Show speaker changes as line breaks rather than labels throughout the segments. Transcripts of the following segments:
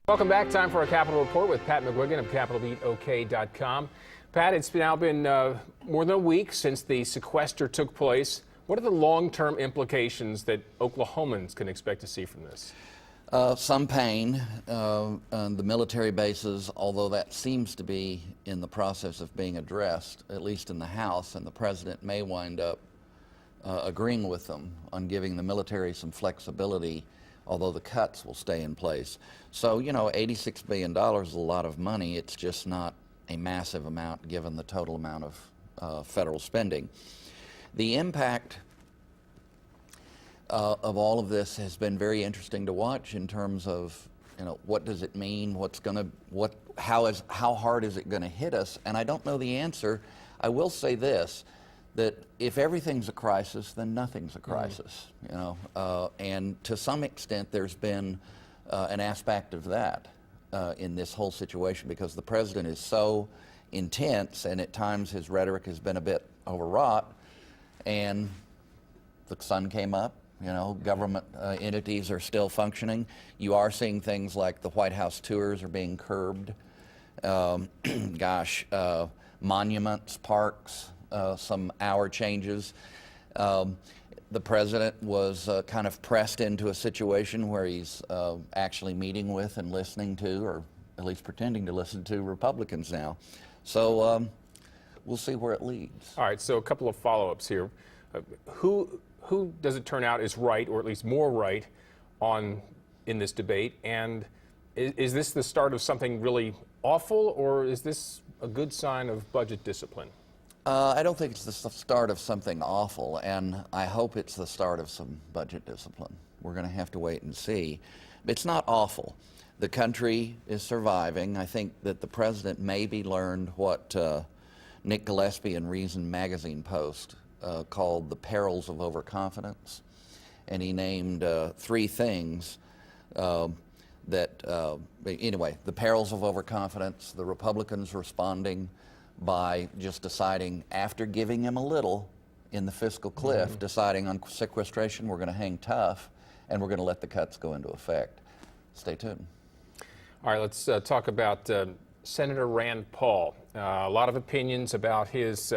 Welcome back. Time for our Capitol Report with Pat McGuigan of CapitolBeatOK.com. Pat, it's now been more than a week since the sequester took place. What are the long-term implications that Oklahomans can expect to see from this?
Some pain on the military bases, although that seems to be in the process of being addressed, at least in the House, and the president may wind up agreeing with them on giving the military some flexibility, although the cuts will stay in place. So, you know, $86 billion is a lot of money. It's just not a massive amount given the total amount of federal spending. The impact of all of this has been very interesting to watch in terms of, you know, what does it mean? How hard is it going to hit us? And I don't know the answer. I will say this, that if everything's a crisis, then nothing's a crisis, you know. And to some extent, there's been an aspect of that in this whole situation, because the president is so intense, and at times his rhetoric has been a bit overwrought, and the sun came up. You know, government entities are still functioning. You are seeing things like the White House tours are being curbed. Monuments, parks, some hour changes. The president was kind of pressed into a situation where he's actually meeting with and listening to, or at least pretending to listen to, Republicans now. So we'll see where it leads.
All right, so a couple of follow-ups here. Who does it turn out is right, or at least more right, in this debate? And is this the start of something really awful, or is this a good sign of budget discipline?
I don't think it's the start of something awful, and I hope it's the start of some budget discipline. We're going to have to wait and see. It's not awful. The country is surviving. I think that the president maybe learned what Nick Gillespie in Reason magazine post called the perils of overconfidence, and he named three things anyway, the perils of overconfidence, the Republicans responding by just deciding, after giving him a little in the fiscal cliff, deciding on sequestration, we're going to hang tough, and we're going to let the cuts go into effect. Stay tuned.
All right, let's talk about Senator Rand Paul. A lot of opinions about his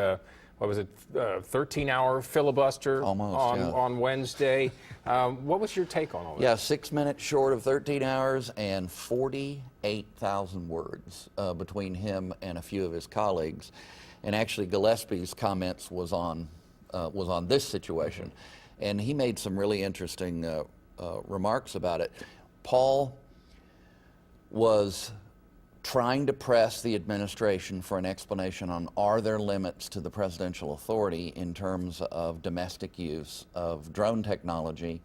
13-hour filibuster on Wednesday. What was your take on all that?
Yeah, 6 minutes short of 13 hours and 48,000 words between him and a few of his colleagues. And actually, Gillespie's comments was on this situation, and he made some really interesting remarks about it. Paul was trying to press the administration for an explanation on, are there limits to the presidential authority in terms of domestic use of drone technology?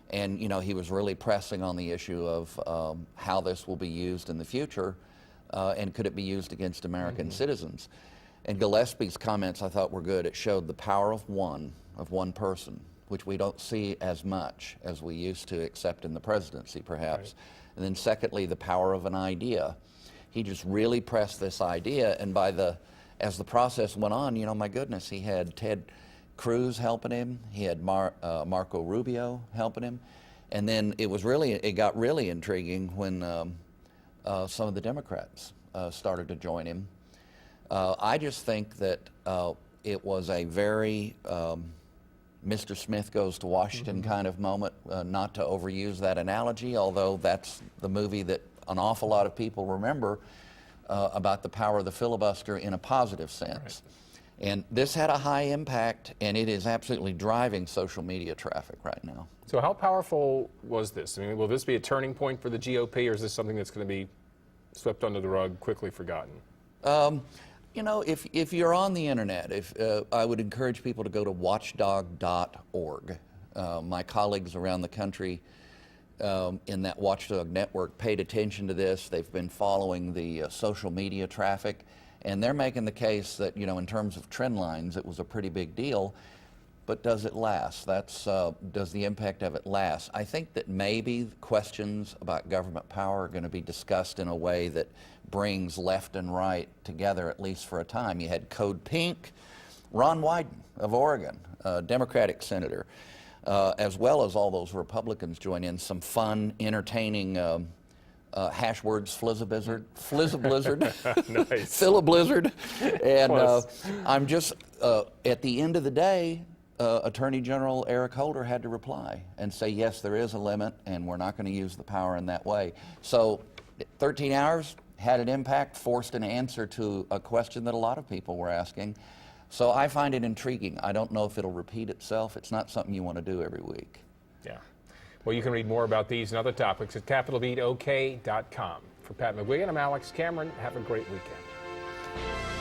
And, you know, he was really pressing on the issue of how this will be used in the future, and could it be used against American citizens? And Gillespie's comments, I thought, were good. It showed the power of one person, which we don't see as much as we used to, except in the presidency, perhaps. Right. And then secondly, the power of an idea. He just really pressed this idea, and as the process went on, you know, my goodness, he had Ted Cruz helping him, he had Marco Rubio helping him, and then it got really intriguing when some of the Democrats started to join him. I just think that it was a very Mr. Smith goes to Washington kind of moment, not to overuse that analogy, although that's the movie that an awful lot of people remember about the power of the filibuster in a positive sense. Right. And this had a high impact, and it is absolutely driving social media traffic right now.
So how powerful was this? I mean, will this be a turning point for the GOP, or is this something that's going to be swept under the rug, quickly forgotten?
You know, if you're on the internet, I would encourage people to go to watchdog.org. My colleagues around the country in that Watchdog network paid attention to this. They've been following the social media traffic, and they're making the case that, you know, in terms of trend lines, it was a pretty big deal. But does it last? Does the impact of it last? I think that maybe questions about government power are going to be discussed in a way that brings left and right together, at least for a time. You had Code Pink, Ron Wyden of Oregon, a Democratic senator, as well as all those Republicans join in, some fun, entertaining hash words, filliblizzard,
Nice.
filliblizzard, and
Close.
I'm just at the end of the day, Attorney General Eric Holder had to reply and say, yes, there is a limit, and we're not going to use the power in that way. So 13 hours had an impact, forced an answer to a question that a lot of people were asking. So I find it intriguing. I don't know if it'll repeat itself. It's not something you want to do every week.
Yeah. Well, you can read more about these and other topics at capitalbeatok.com. For Pat McGuigan, I'm Alex Cameron. Have a great weekend.